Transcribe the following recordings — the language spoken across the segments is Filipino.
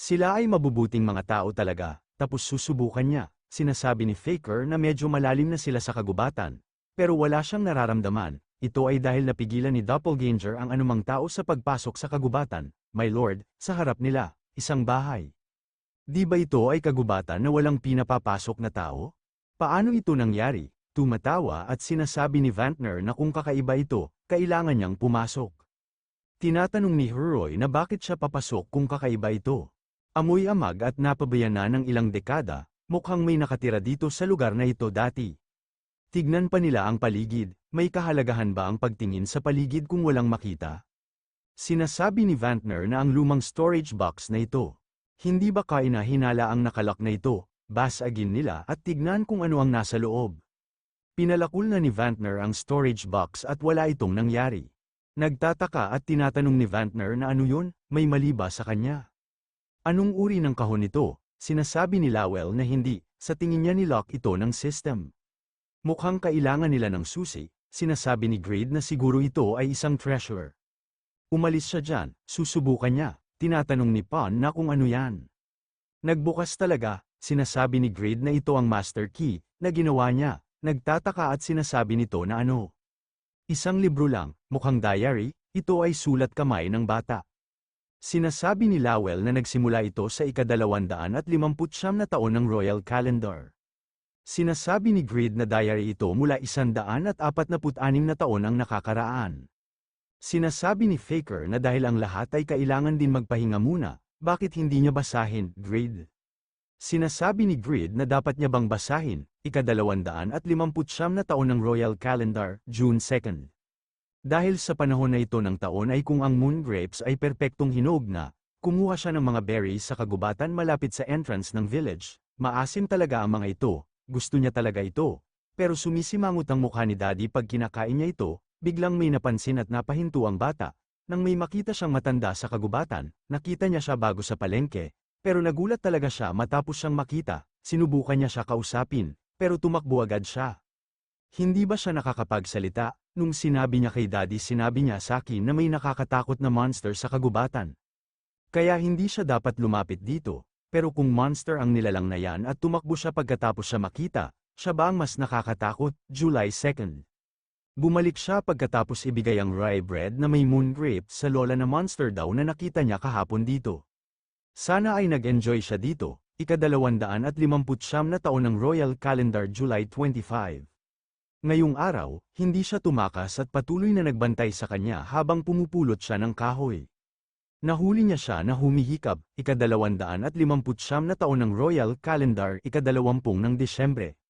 Sila ay mabubuting mga tao talaga, tapos susubukan niya. Sinasabi ni Faker na medyo malalim na sila sa kagubatan. Pero wala siyang nararamdaman. Ito ay dahil napigilan ni Doppelganger ang anumang tao sa pagpasok sa kagubatan. My lord, sa harap nila, isang bahay. Di ba ito ay kagubatan na walang pinapapasok na tao? Paano ito nangyari? Tumatawa at sinasabi ni Vantner na kung kakaiba ito, kailangan niyang pumasok. Tinatanong ni Heroy na bakit siya papasok kung kakaiba ito. Amoy amag at napabayaan na ng ilang dekada, mukhang may nakatira dito sa lugar na ito dati. Tignan pa nila ang paligid, may kahalagahan ba ang pagtingin sa paligid kung walang makita? Sinasabi ni Vantner na ang lumang storage box na ito. Hindi ba hinala ang nakalak na ito? Basagin nila at tignan kung ano ang nasa loob. Pinalakul na ni Vantner ang storage box at wala itong nangyari. Nagtataka at tinatanong ni Vantner na ano yun, may mali ba sa kanya? Anong uri ng kahon ito? Sinasabi ni Lowell na hindi, sa tingin niya nilock ito ng system. Mukhang kailangan nila ng susi, sinasabi ni Grid na siguro ito ay isang treasure. Umalis siya dyan, susubukan niya, tinatanong ni Pon na kung ano yan. Nagbukas talaga, sinasabi ni Grid na ito ang master key, na ginawa niya, nagtataka at sinasabi nito na ano. Isang libro lang, mukhang diary, ito ay sulat kamay ng bata. Sinasabi ni Lowell na nagsimula ito sa ika-259 na taon ng Royal Calendar. Sinasabi ni Grid na diary ito mula 146 na taon ang nakakaraan. Sinasabi ni Faker na dahil ang lahat ay kailangan din magpahinga muna, bakit hindi niya basahin, Grid? Sinasabi ni Grid na dapat niya bang basahin, ika-259 na taon ng Royal Calendar, June 2. Dahil sa panahon na ito ng taon ay kung ang moon grapes ay perpektong hinog na, kumuha siya ng mga berries sa kagubatan malapit sa entrance ng village. Maasim talaga ang mga ito, gusto niya talaga ito. Pero sumisimangot ang mukha ni Daddy pag kinakain niya ito, biglang may napansin at napahinto ang bata. Nang may makita siyang matanda sa kagubatan, nakita niya siya bago sa palengke, pero nagulat talaga siya matapos siyang makita, sinubukan niya siya kausapin, pero tumakbo agad siya. Hindi ba siya nakakapagsalita? Nung sinabi niya kay Daddy sinabi niya sa akin na may nakakatakot na monster sa kagubatan. Kaya hindi siya dapat lumapit dito, pero kung monster ang nilalang na yan at tumakbo siya pagkatapos siya makita, siya ba ang mas nakakatakot? July 2. Bumalik siya pagkatapos ibigay ang rye bread na may moon grape sa lola na monster daw na nakita niya kahapon dito. Sana ay nag-enjoy siya dito, ika-259 na taon ng Royal Calendar July 25. Ngayong araw, hindi siya tumakas at patuloy na nagbantay sa kanya habang pumupulot siya ng kahoy. Nahuli niya siya na humihikab, ika-259 na taon ng Royal Calendar, ika-20 ng Desyembre.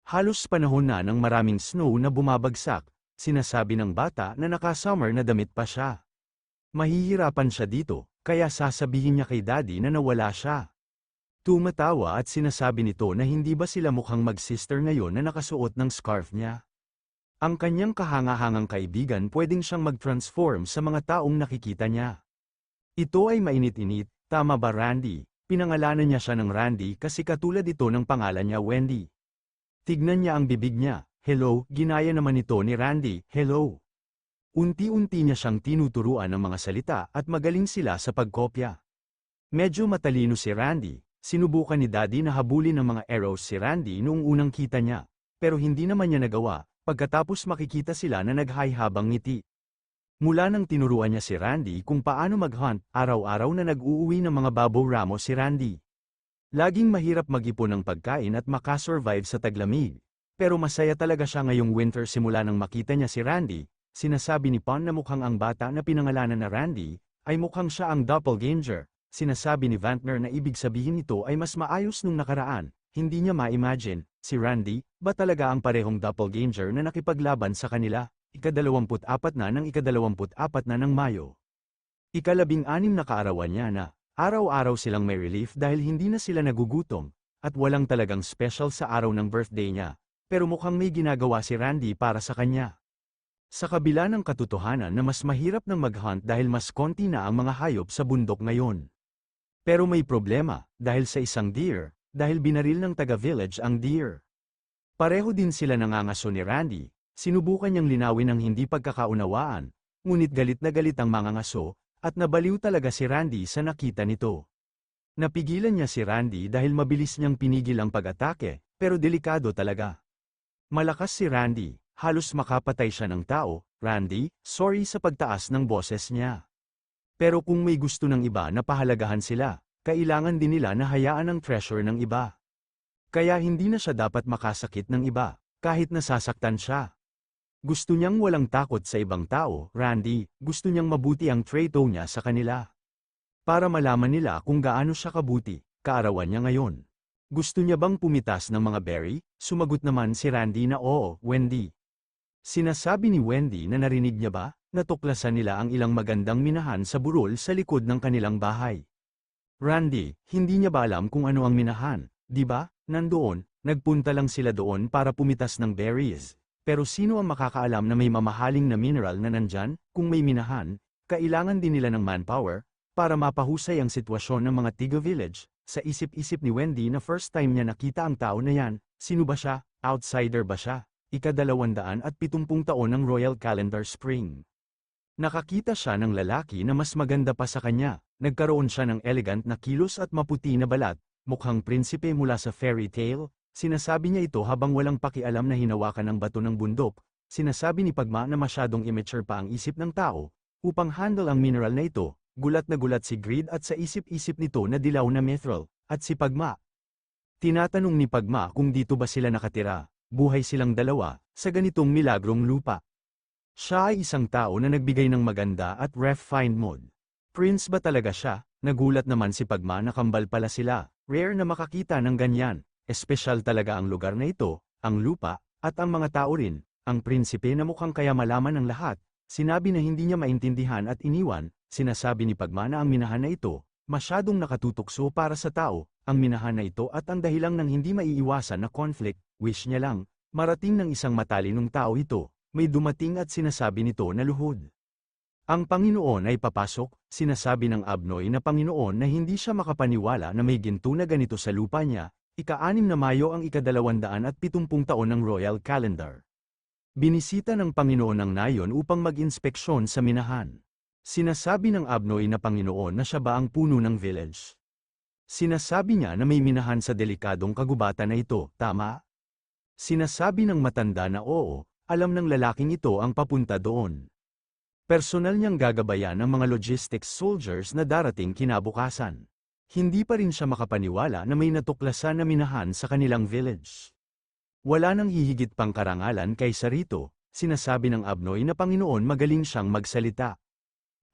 Halos panahon na ng maraming snow na bumabagsak, sinasabi ng bata na naka-summer na damit pa siya. Mahihirapan siya dito, kaya sasabihin niya kay Daddy na nawala siya. Tumatawa at sinasabi nito na hindi ba sila mukhang mag-sister ngayon na nakasuot ng scarf niya. Ang kanyang kahanga-hangang kaibigan pwedeng siyang mag-transform sa mga taong nakikita niya. Ito ay mainit-init, tama ba Randy? Pinangalanan niya siya ng Randy kasi katulad ito ng pangalan niya Wendy. Tignan niya ang bibig niya, hello, ginaya naman ito ni Randy, hello. Unti-unti niya siyang tinuturuan ng mga salita at magaling sila sa pagkopya. Medyo matalino si Randy. Sinubukan ni Daddy na habulin ng mga arrows si Randy noong unang kita niya, pero hindi naman niya nagawa, pagkatapos makikita sila na nag-high habang ngiti. Mula nang tinuruan niya si Randy kung paano mag-hunt, araw-araw na nag-uuwi ng mga babow ramo si Randy. Laging mahirap mag-ipon ng pagkain at makasurvive sa taglamig. Pero masaya talaga siya ngayong winter simula nang makita niya si Randy. Sinasabi ni Pon na mukhang ang bata na pinangalanan na Randy, ay mukhang siya ang doppelganger. Sinasabi ni Vantner na ibig sabihin nito ay mas maayos nung nakaraan, hindi niya ma-imagine, si Randy, ba talaga ang parehong doppelganger na nakipaglaban sa kanila, ika-24 na ng ika-24 na ng Mayo. Ika-16 na kaarawan niya na, araw-araw silang may relief dahil hindi na sila nagugutom, at walang talagang special sa araw ng birthday niya, pero mukhang may ginagawa si Randy para sa kanya. Sa kabila ng katotohanan na mas mahirap ng mag-hunt dahil mas konti na ang mga hayop sa bundok ngayon. Pero may problema, dahil sa isang deer, dahil binaril ng taga-village ang deer. Pareho din sila nangangaso ni Randy, sinubukan niyang linawin ang hindi pagkakaunawaan, ngunit galit na galit ang mangangaso, at nabaliw talaga si Randy sa nakita nito. Napigilan niya si Randy dahil mabilis niyang pinigil ang pag-atake, pero delikado talaga. Malakas si Randy, halos makapatay siya ng tao. Randy, sorry sa pagtaas ng boses niya. Pero kung may gusto ng iba na pahalagahan sila, kailangan din nila na hayaan ang treasure ng iba. Kaya hindi na siya dapat makasakit ng iba, kahit nasasaktan siya. Gusto niyang walang takot sa ibang tao. Randy, gusto niyang mabuti ang trato niya sa kanila. Para malaman nila kung gaano siya kabuti, kaarawan niya ngayon. Gusto niya bang pumitas ng mga berry? Sumagot naman si Randy na oo, Wendy. Sinasabi ni Wendy na narinig niya ba, natuklasan nila ang ilang magandang minahan sa burol sa likod ng kanilang bahay. Randy, hindi niya ba alam kung ano ang minahan, di ba? Nandoon, nagpunta lang sila doon para pumitas ng berries. Pero sino ang makakaalam na may mamahaling na mineral na nandyan? Kung may minahan, kailangan din nila ng manpower, para mapahusay ang sitwasyon ng mga Tiga Village. Sa isip-isip ni Wendy na first time niya nakita ang tao na yan, sino ba siya? Outsider ba siya? Ika-270 taon ng Royal Calendar Spring. Nakakita siya ng lalaki na mas maganda pa sa kanya, nagkaroon siya ng elegant na kilos at maputi na balat, mukhang prinsipe mula sa fairy tale. Sinasabi niya ito habang walang pakialam na hinawakan ng bato ng bundok. Sinasabi ni Pagma na masyadong immature pa ang isip ng tao, upang handle ang mineral na ito. Gulat na gulat si Greed at sa isip-isip nito na dilaw na mithril, at si Pagma. Tinatanong ni Pagma kung dito ba sila nakatira, buhay silang dalawa, sa ganitong milagrong lupa. Siya ay isang tao na nagbigay ng maganda at refined mood. Prince ba talaga siya? Nagulat naman si Pagma na kambal pala sila, rare na makakita ng ganyan. Espesyal talaga ang lugar na ito, ang lupa, at ang mga tao rin. Ang prinsipe na mukhang kaya malaman ng lahat, sinabi na hindi niya maintindihan at iniwan. Sinasabi ni Pagma na ang minahan na ito, masyadong nakatutukso para sa tao, ang minahan na ito at ang dahilang ng hindi maiiwasan na conflict, wish niya lang, marating ng isang matalinong tao ito, may dumating at sinasabi nito na luhod. Ang Panginoon ay papasok, sinasabi ng Abnoy na Panginoon na hindi siya makapaniwala na may ginto na ganito sa lupa niya, ika-6 na Mayo ang ika-270 taon ng Royal Calendar. Binisita ng Panginoon ang nayon upang mag-inspeksyon sa minahan. Sinasabi ng Abnoy na Panginoon na siya ba ang puno ng village. Sinasabi niya na may minahan sa delikadong kagubatan na ito, tama? Sinasabi ng matanda na oo, alam ng lalaking ito ang papunta doon. Personal niyang gagabayan ang mga logistics soldiers na darating kinabukasan. Hindi pa rin siya makapaniwala na may natuklasan na minahan sa kanilang village. Wala nang hihigit pang karangalan kaysa rito, sinasabi ng Abnoy na Panginoon magaling siyang magsalita.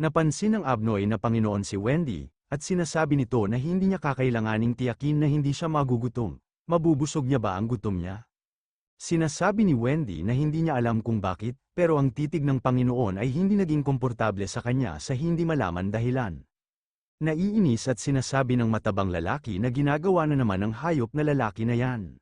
Napansin ng Abnoy na Panginoon si Wendy, at sinasabi nito na hindi niya kakailanganing tiyakin na hindi siya magugutom. Mabubusog niya ba ang gutom niya? Sinasabi ni Wendy na hindi niya alam kung bakit, pero ang titig ng Panginoon ay hindi naging komportable sa kanya sa hindi malaman dahilan. Naiinis at sinasabi ng matabang lalaki na ginagawa na naman ng hayop na lalaki na yan.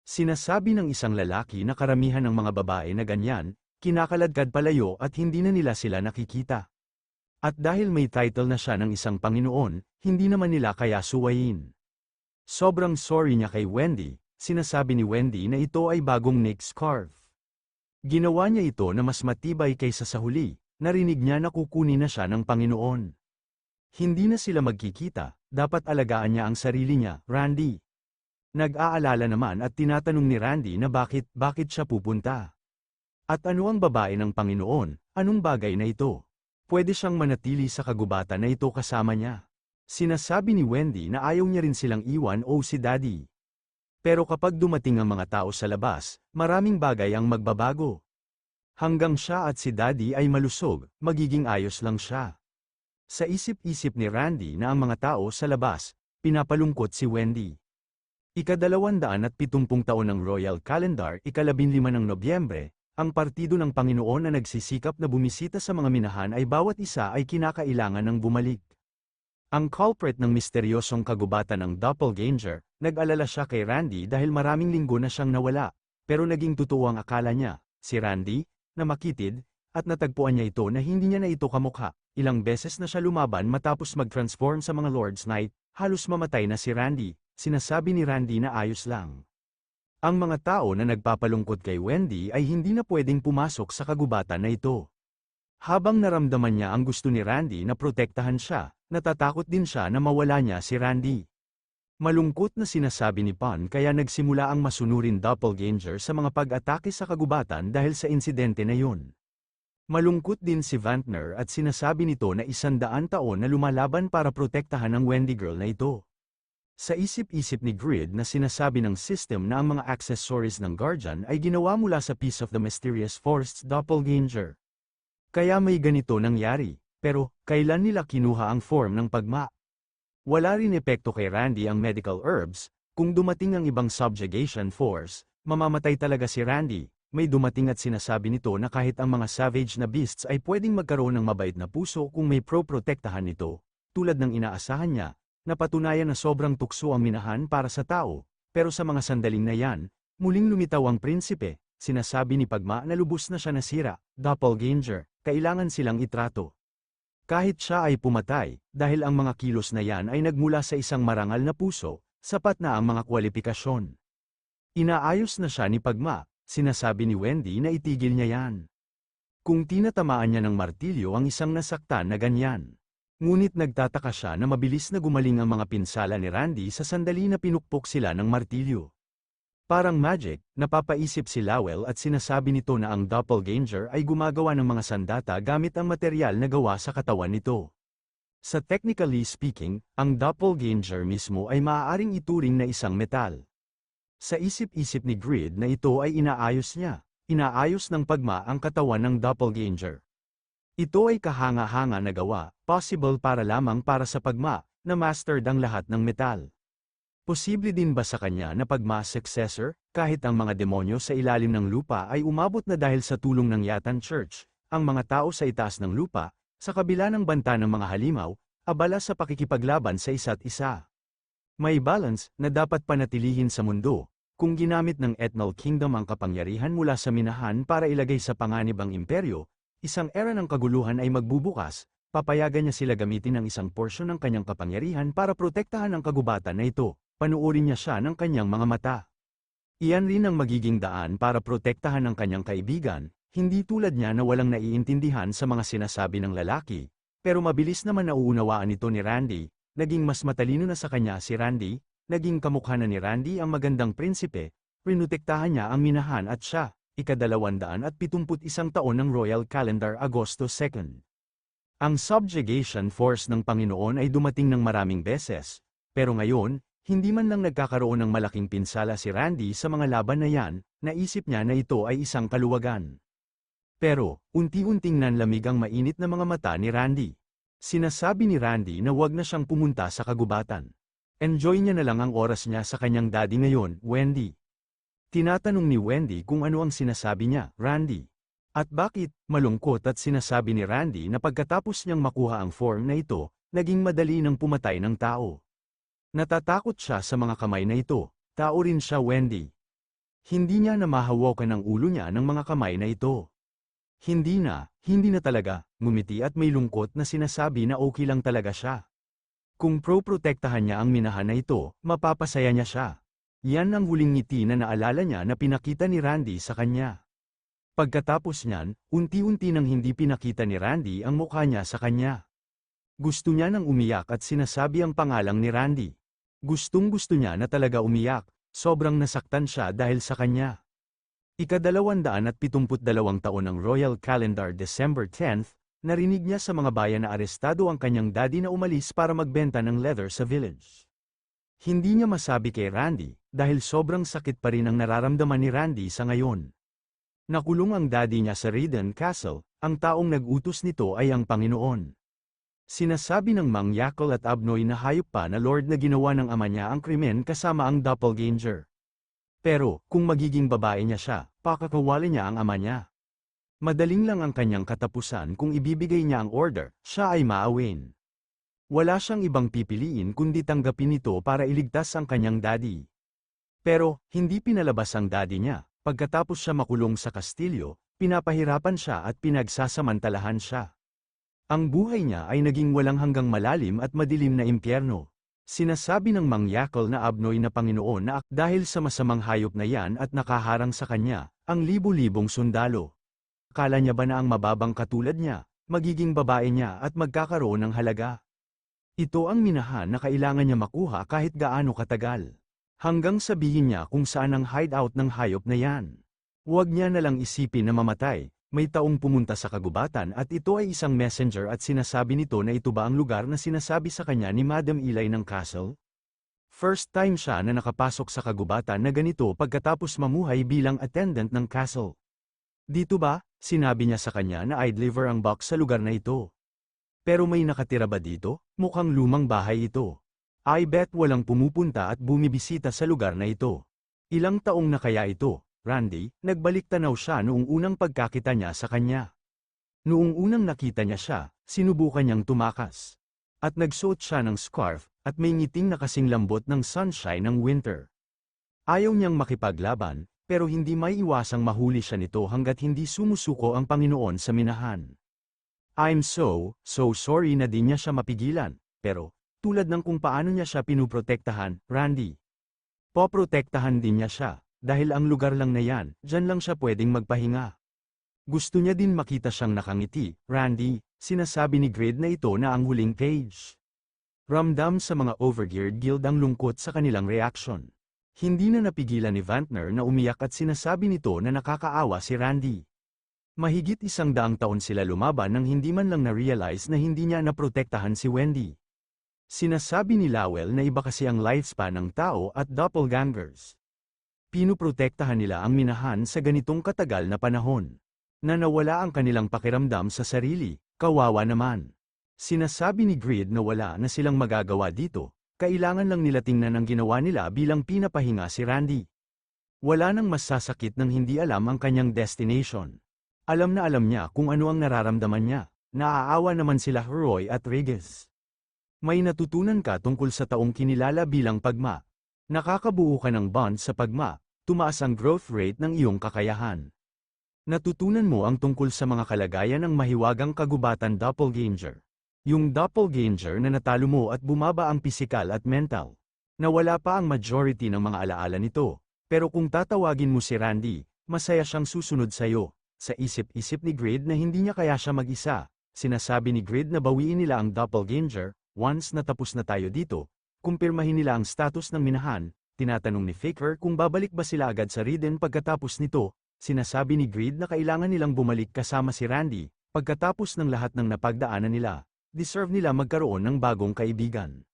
Sinasabi ng isang lalaki na karamihan ng mga babae na ganyan, kinakaladkad palayo at hindi na nila sila nakikita. At dahil may title na siya ng isang Panginoon, hindi naman nila kaya suwayin. Sobrang sorry niya kay Wendy, sinasabi ni Wendy na ito ay bagong neck scarf. Ginawa niya ito na mas matibay kaysa sa huli, narinig niya na kukunin na siya ng Panginoon. Hindi na sila magkikita, dapat alagaan niya ang sarili niya, Randy. Nag-aalala naman at tinatanong ni Randy na bakit siya pupunta. At ano ang babae ng Panginoon, anong bagay na ito? Pwede siyang manatili sa kagubatan na ito kasama niya. Sinasabi ni Wendy na ayaw niya rin silang iwan o si Daddy. Pero kapag dumating ang mga tao sa labas, maraming bagay ang magbabago. Hanggang siya at si Daddy ay malusog, magiging ayos lang siya. Sa isip-isip ni Randy na ang mga tao sa labas, pinapalungkot si Wendy. Ika-270 taon ng Royal Calendar, ika-15 ng Nobyembre, ang partido ng Panginoon na nagsisikap na bumisita sa mga minahan ay bawat isa ay kinakailangan ng bumalik. Ang culprit ng misteryosong kagubatan ng doppelganger, nag-alala siya kay Randy dahil maraming linggo na siyang nawala, pero naging totoo ang akala niya, si Randy, na makitid, at natagpuan niya ito na hindi niya na ito kamukha. Ilang beses na siya lumaban matapos mag-transform sa mga Lord's Knight, halos mamatay na si Randy, sinasabi ni Randy na ayos lang. Ang mga tao na nagpapalungkot kay Wendy ay hindi na pwedeng pumasok sa kagubatan na ito. Habang naramdaman niya ang gusto ni Randy na protektahan siya, Natatakot din siya na mawala niya si Randy. Malungkot na sinasabi ni Pan kaya nagsimula ang masunurin doppelganger sa mga pag-atake sa kagubatan dahil sa insidente na yun. Malungkot din si Vantner at sinasabi nito na 100 taon na lumalaban para protektahan ang Wendy girl na ito. Sa isip-isip ni Grid na sinasabi ng system na ang mga accessories ng Guardian ay ginawa mula sa piece of the mysterious forest's doppelganger. Kaya may ganito nangyari, pero kailan nila kinuha ang form ng pagma? Wala rin epekto kay Randy ang medical herbs, kung dumating ang ibang subjugation force, mamamatay talaga si Randy. May dumating at sinasabi nito na kahit ang mga savage na beasts ay pwedeng magkaroon ng mabait na puso kung may pro-protektahan nito, tulad ng inaasahan niya, napatunayan na sobrang tukso ang minahan para sa tao, pero sa mga sandaling na yan, muling lumitaw ang prinsipe, sinasabi ni Pagma na lubos na siya nasira, doppelganger, kailangan silang itrato. Kahit siya ay pumatay, dahil ang mga kilos na yan ay nagmula sa isang marangal na puso, sapat na ang mga kwalifikasyon. Inaayos na siya ni Pagma. Sinasabi ni Wendy na itigil niya yan. Kung tinatamaan niya ng martilyo ang isang nasaktan na ganyan. Ngunit nagtataka siya na mabilis na gumaling ang mga pinsala ni Randy sa sandali na pinukpok sila ng martilyo. Parang magic, napapaisip si Lowell at sinasabi nito na ang doppelganger ay gumagawa ng mga sandata gamit ang material na gawa sa katawan nito. Sa technically speaking, ang doppelganger mismo ay maaaring ituring na isang metal. Sa isip-isip ni Grid na ito ay inaayos niya. Inaayos ng Pagma ang katawan ng doppelganger. Ito ay kahanga-hanga na gawa, possible para lamang para sa Pagma, na mastered ang lahat ng metal. Posible din ba sa kanya na Pagma successor, kahit ang mga demonyo sa ilalim ng lupa ay umabot na dahil sa tulong ng Yatan Church, ang mga tao sa itaas ng lupa, sa kabila ng banta ng mga halimaw, abala sa pakikipaglaban sa isa't isa. May balance na dapat panatilihin sa mundo. Kung ginamit ng Ethnal Kingdom ang kapangyarihan mula sa minahan para ilagay sa panganib ang imperyo, isang era ng kaguluhan ay magbubukas, papayagan niya sila gamitin ang isang porsyon ng kanyang kapangyarihan para protektahan ang kagubatan na ito, panuorin niya siya ng kanyang mga mata. Iyan rin ang magiging daan para protektahan ang kanyang kaibigan, hindi tulad niya na walang naiintindihan sa mga sinasabi ng lalaki, pero mabilis naman nauunawaan ito ni Randy, naging mas matalino na sa kanya si Randy. Naging kamukha na ni Randy ang magandang prinsipe, pinutektahan niya ang minahan at siya, 271 taon ng Royal Calendar Agosto 2. Ang subjugation force ng Panginoon ay dumating ng maraming beses, pero ngayon, hindi man lang nagkakaroon ng malaking pinsala si Randy sa mga laban na yan, naisip niya na ito ay isang kaluwagan. Pero, unti-unting nanlamig ang mainit na mga mata ni Randy. Sinasabi ni Randy na huwag na siyang pumunta sa kagubatan. Enjoy niya na lang ang oras niya sa kanyang daddy ngayon, Wendy. Tinatanong ni Wendy kung ano ang sinasabi niya, Randy. At bakit, malungkot at sinasabi ni Randy na pagkatapos niyang makuha ang form na ito, naging madali nang pumatay ng tao. Natatakot siya sa mga kamay na ito, tao rin siya Wendy. Hindi niya na mahawakan ang ulo niya ng mga kamay na ito. Hindi na talaga, ngumiti at may lungkot na sinasabi na okay lang talaga siya. Kung pro-protektahan niya ang minahan na ito, mapapasaya niya siya. Yan ang huling ngiti na naalala niya na pinakita ni Randy sa kanya. Pagkatapos niyan, unti-unti nang hindi pinakita ni Randy ang mukha niya sa kanya. Gusto niya nang umiyak at sinasabi ang pangalang ni Randy. Gustong-gusto niya na talaga umiyak, sobrang nasaktan siya dahil sa kanya. 272 taon ng Royal Calendar December 10th, narinig niya sa mga bayan na arestado ang kanyang daddy na umalis para magbenta ng leather sa village. Hindi niya masabi kay Randy, dahil sobrang sakit pa rin ang nararamdaman ni Randy sa ngayon. Nakulong ang daddy niya sa Reden Castle, ang taong nag-utos nito ay ang Panginoon. Sinasabi ng Mang Yakol at Abnoy na hayop pa na Lord na ginawa ng ama niya ang krimen kasama ang doppelganger. Pero, kung magiging babae niya siya, pakakawala niya ang ama niya. Madaling lang ang kanyang katapusan kung ibibigay niya ang order, siya ay maawin. Wala siyang ibang pipiliin kundi tanggapin ito para iligtas ang kanyang daddy. Pero, hindi pinalabas ang daddy niya. Pagkatapos siya makulong sa kastilyo, pinapahirapan siya at pinagsasamantalahan siya. Ang buhay niya ay naging walang hanggang malalim at madilim na impyerno. Sinasabi ng Mang Yakol na Abnoy na Panginoon na dahil sa masamang hayop na yan at nakaharang sa kanya, ang libu-libong sundalo. Akala niya ba na ang mababang katulad niya, magiging babae niya at magkakaroon ng halaga? Ito ang minahan na kailangan niya makuha kahit gaano katagal. Hanggang sabihin niya kung saan ang hideout ng hayop na yan. Huwag niya nalang isipin na mamatay, may taong pumunta sa kagubatan at ito ay isang messenger at sinasabi nito na ito ba ang lugar na sinasabi sa kanya ni Madam Eli ng castle? First time siya na nakapasok sa kagubatan na ganito pagkatapos mamuhay bilang attendant ng castle. Dito ba, sinabi niya sa kanya na I'd deliver ang box sa lugar na ito. Pero may nakatira ba dito? Mukhang lumang bahay ito. I bet walang pumupunta at bumibisita sa lugar na ito. Ilang taong na kaya ito, Randy? Nagbalik tanaw siya noong unang pagkakita niya sa kanya. Noong unang nakita niya siya, sinubukan niyang tumakas. At nagsuot siya ng scarf, at may ngiting na kasing lambot ng sunshine ng winter. Ayaw niyang makipaglaban, pero hindi maiiwasang mahuli siya nito hanggat hindi sumusuko ang Panginoon sa minahan. I'm so sorry na di niya siya mapigilan, pero, tulad ng kung paano niya siya pinuprotektahan, Randy. Poprotektahan din niya siya, dahil ang lugar lang na yan, dyan lang siya pwedeng magpahinga. Gusto niya din makita siyang nakangiti, Randy, sinasabi ni Grid na ito na ang huling page. Ramdam sa mga Overgeared Guild ang lungkot sa kanilang reaksyon. Hindi na napigilan ni Vantner na umiyak at sinasabi nito na nakakaawa si Randy. Mahigit 100 taon sila lumaban nang hindi man lang na-realize na hindi niya naprotektahan si Wendy. Sinasabi ni Lowell na iba kasi ang lifespan ng tao at doppelgangers. Pinuprotektahan nila ang minahan sa ganitong katagal na panahon. Na nawala ang kanilang pakiramdam sa sarili, kawawa naman. Sinasabi ni Grid na wala na silang magagawa dito, kailangan lang nila tingnan ang ginawa nila bilang pinapahinga si Randy. Wala nang masasakit nang hindi alam ang kanyang destination. Alam na alam niya kung ano ang nararamdaman niya, naaawa naman sila Roy at Regis. May natutunan ka tungkol sa taong kinilala bilang pagma. Nakakabuo ka ng bond sa pagma, tumaas ang growth rate ng iyong kakayahan. Natutunan mo ang tungkol sa mga kalagayan ng mahiwagang kagubatan doppelganger. Yung doppelganger na natalo mo at bumaba ang pisikal at mental. Nawala pa ang majority ng mga alaala nito, pero kung tatawagin mo si Randy, masaya siyang susunod sa'yo. Sa isip-isip ni Grid na hindi niya kaya siya mag-isa, sinasabi ni Grid na bawiin nila ang doppelganger. Once natapos na tayo dito, kumpirmahin nila ang status ng minahan, tinatanong ni Faker kung babalik ba sila agad sa Riden pagkatapos nito, sinasabi ni Grid na kailangan nilang bumalik kasama si Randy, pagkatapos ng lahat ng napagdaanan nila, deserve nila magkaroon ng bagong kaibigan.